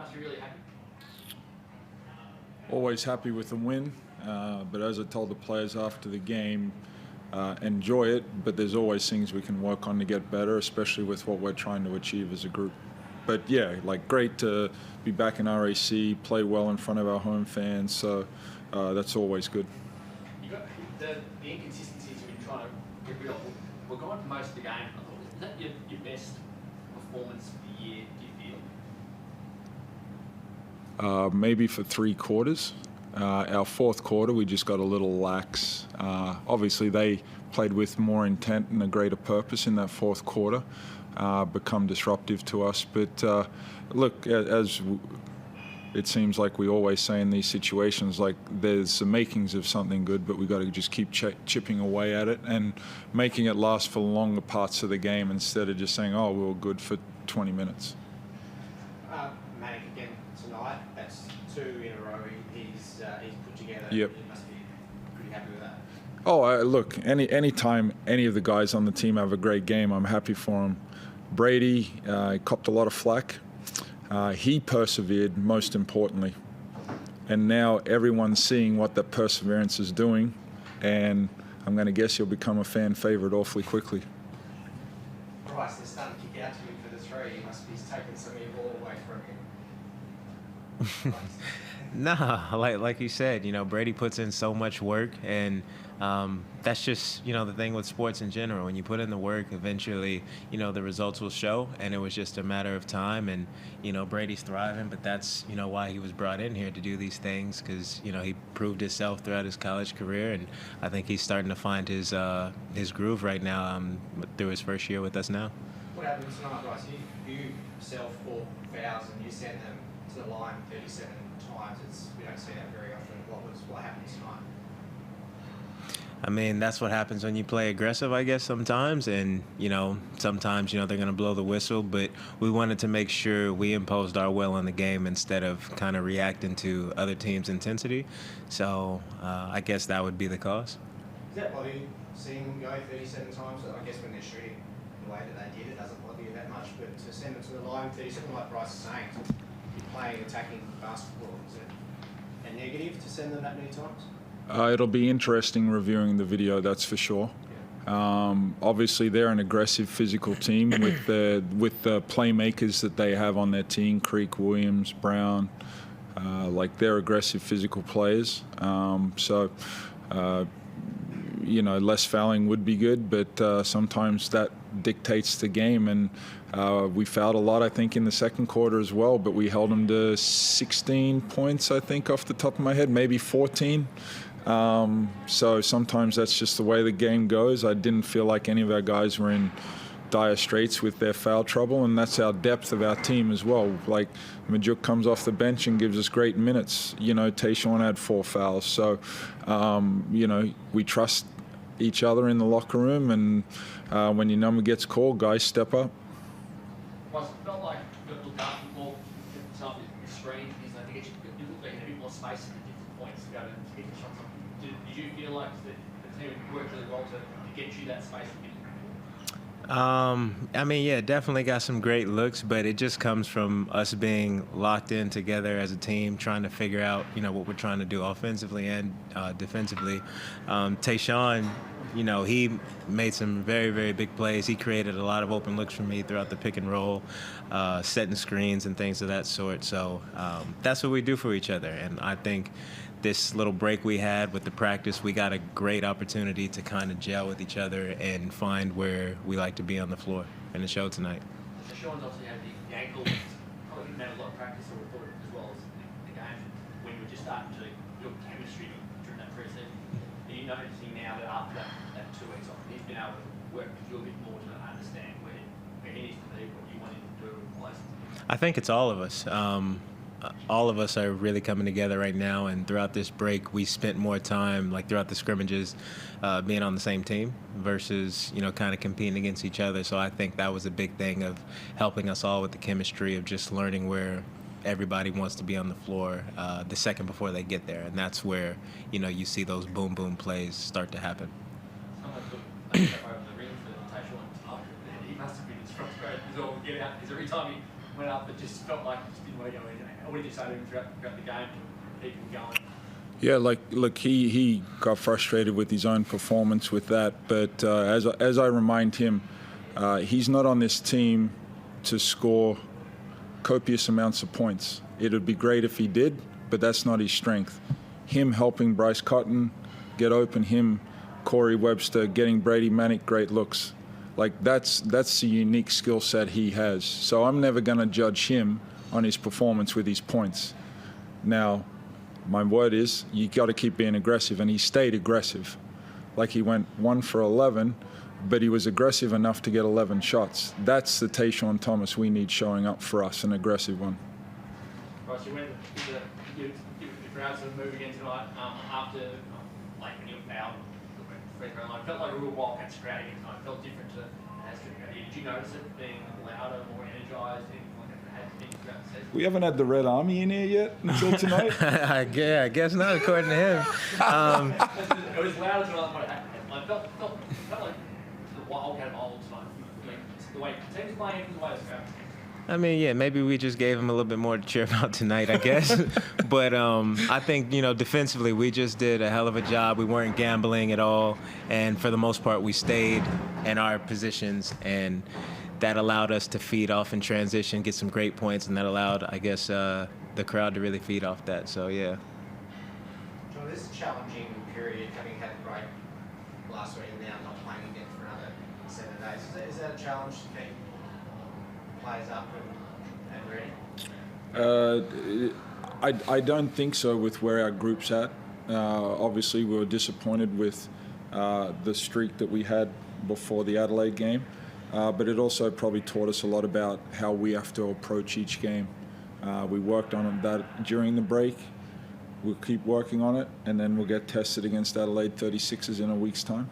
Must be really happy. Always happy with a win, but as I told the players after the game, enjoy it, but there's always things we can work on to get better, especially with what we're trying to achieve as a group. But yeah, like great to be back in RAC, play well in front of our home fans, so that's always good. You got the inconsistencies you've been trying to get rid of. We're going for most of the game. I thought, is that your best performance of the year, do you feel? Maybe for 3 quarters. Our fourth quarter, we just got a little lax. Obviously, they played with more intent and a greater purpose in that fourth quarter, become disruptive to us. But look, as it seems like we always say in these situations, like there's the makings of something good, but we got to just keep chipping away at it and making it last for longer parts of the game instead of just saying, oh, we were good for 20 minutes. Manic again tonight. That's 2 in a row he's put together. Yep. You must be pretty happy with that. Oh, look, any time any of the guys on the team have a great game, I'm happy for them. Brady copped a lot of flack. He persevered, most importantly. And now everyone's seeing what that perseverance is doing, and I'm going to guess he'll become a fan favorite awfully quickly. Bryce, they're starting to kick out to him for the 3. He must be taking some of your ball away from him. Nah, like you said, Brady puts in so much work, and that's just, the thing with sports in general. When you put in the work, eventually, the results will show, and it was just a matter of time. And, Brady's thriving, but that's, why he was brought in here to do these things, because, he proved himself throughout his college career, and I think he's starting to find his groove right now through his first year with us now. What happened tonight, Bryce? You yourself 4 fouls and you sent them to the line 37 times. We don't see that very often. What happened tonight? I mean, that's what happens when you play aggressive, I guess, sometimes. And, sometimes, they're going to blow the whistle. But we wanted to make sure we imposed our will on the game instead of kind of reacting to other teams' intensity. So I guess that would be the cause. Does that bother you, seeing them go 37 times? I guess when they're shooting the way that they did, it doesn't bother you that much. But to send them to the line 37, like Bryce is saying, you're playing attacking basketball. Is it a negative to send them that many times? It'll be interesting reviewing the video, that's for sure. Obviously, they're an aggressive physical team with the playmakers that they have on their team, Creek, Williams, Brown. They're aggressive physical players. Less fouling would be good, but sometimes that dictates the game. And we fouled a lot, I think, in the second quarter as well, but we held them to 16 points, I think, off the top of my head, maybe 14. So sometimes that's just the way the game goes. I didn't feel like any of our guys were in dire straits with their foul trouble, and that's our depth of our team as well. Like, Majuk comes off the bench and gives us great minutes. Tayshaun had 4 fouls. So, we trust each other in the locker room, and when your number gets called, guys step up. Well, it felt like you got looked after more time with the screen. I think you looked like you had a bit more space at different points to go to hit the shots. Did you feel like the team worked really well to get you that space? Definitely got some great looks, but it just comes from us being locked in together as a team, trying to figure out, what we're trying to do offensively and defensively. Tayshaun, he made some very, very big plays. He created a lot of open looks for me throughout the pick and roll, setting screens and things of that sort. So that's what we do for each other. And I think this little break we had with the practice, we got a great opportunity to kind of gel with each other and find where we like to be on the floor. And it showed tonight. So Sean's obviously had the ankle. Probably didn't have a lot of practice or report as well as the game when you were just starting to build chemistry during that pre-season. Are you noticing now that after that 2 weeks off, he's been able to work with you a bit more to understand where he needs to be, what you want him to do in place? I think it's all of us. All of us are really coming together right now, and throughout this break, we spent more time, like throughout the scrimmages, being on the same team versus, kind of competing against each other. So I think that was a big thing of helping us all with the chemistry of just learning where everybody wants to be on the floor the second before they get there, and that's where, you see those boom, boom plays start to happen. Someone took that over the ring for Tayshaun tonight. He must have been instructed great. He's all get out. Because every time he went up, it just felt like it just didn't want to go in. What did you say to him throughout the game to keep him going? Yeah, look, he got frustrated with his own performance with that, but as I remind him, he's not on this team to score copious amounts of points. It would be great if he did, but that's not his strength. Him helping Bryce Cotton get open, him, Corey Webster, getting Brady Manick great looks. Like that's the unique skill set he has. So I'm never going to judge him on his performance with his points. Now, my word is you got to keep being aggressive, and he stayed aggressive. Like he went 1 for 11, but he was aggressive enough to get 11 shots. That's the Tayshaun Thomas we need showing up for us, an aggressive one. Bryce, you went to the crowd sort of move again tonight after like when you were fouled. Free throw line. Felt like a real Wildcats crowd again tonight. Felt different to Aston crowd. Did you notice it being louder, more energised, anything like that? Had things throughout the session? We haven't had the Red Army in here yet until tonight. I guess not, according to him. It was louder tonight than what it had. Like, felt like the Wildcat of old tonight. Like, the way the team's playing, the way it's going. I mean, yeah, maybe we just gave him a little bit more to cheer about tonight, I guess. But I think, defensively, we just did a hell of a job. We weren't gambling at all. And for the most part, we stayed in our positions. And that allowed us to feed off in transition, get some great points. And that allowed, I guess, the crowd to really feed off that. So, yeah. John, this is a challenging period, having had a break last week and now not playing again for another 7 days. Is that a challenge to keep players up and ready? I don't think so with where our group's at. Obviously, we were disappointed with the streak that we had before the Adelaide game, but it also probably taught us a lot about how we have to approach each game. We worked on that during the break. We'll keep working on it, and then we'll get tested against Adelaide 36ers in a week's time.